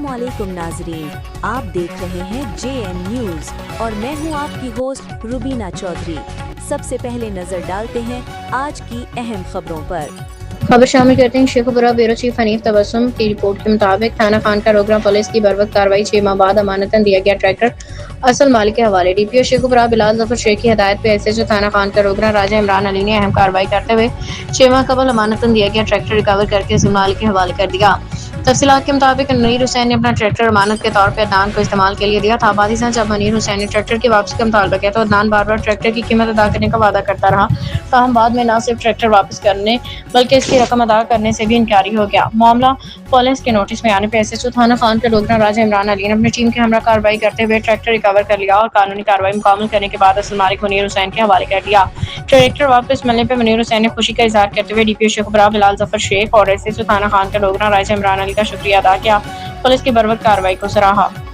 अस्सलामुअलैकुम नाजरीन, आप देख रहे हैं JN न्यूज और मैं हूं आपकी होस्ट रुबीना चौधरी। सबसे पहले नजर डालते हैं आज की अहम खबरों पर। खबर शामिल करते हैं शेखपुरा ब्यूरो चीफ हनीफ तबस्सुम की रिपोर्ट के मुताबिक थाना खान का रोगरा पुलिस की बरवक्त कार्रवाई 6 माह बाद अमानतन दिया गया ट्रैक्टर असल मालिक के हवाले। DPO शेखपुरा बिलाल जफर शेख की हदायत पे SHO थाना खान का रोगरा राजा इमरान अली ने अहम कार्रवाई करते हुए 6 माह कबल अमानतन दिया गया ट्रैक्टर रिकवर करके असल मालिक के हवाले कर दिया। तफसीलात के मुताबिक मनीर हुसैन ने अपना ट्रैक्टर अमानत के तौर पर अदनान को इस्तेमाल के लिए दिया था। बादिशाह जब मनीर हुसैन ने ट्रैक्टर की वापसी का मुतालबा किया तो अदनान बार बार ट्रैक्टर की कीमत अदा करने का वादा करता रहा, ताहम बाद में न सिर्फ ट्रैक्टर वापस करने बल्कि इसकी रकम अदा करने से भी इनकारी हो गया। मामला पुलिस के नोटिस में आने पर SHO थाना खान के डोगरा राजा इमरान अली ने अपनी टीम के हमरा कार्रवाई करते हुए ट्रैक्टर रिकवर कर लिया और कानूनी कार्रवाई मुकम्मल करने के बाद असल मालिक मनीर हुसैन के हवाले कर दिया। ट्रैक्टर वापस मिलने पर मनीर हुसैन ने खुशी का इजहार करते हुए DPO शेखपुरा बिलाल जफर शेख और SHO थाना खान के डोगरा राजा इमरान अली का शुक्रिया अदा किया। पुलिस की बरवक्त कार्रवाई को सराहा।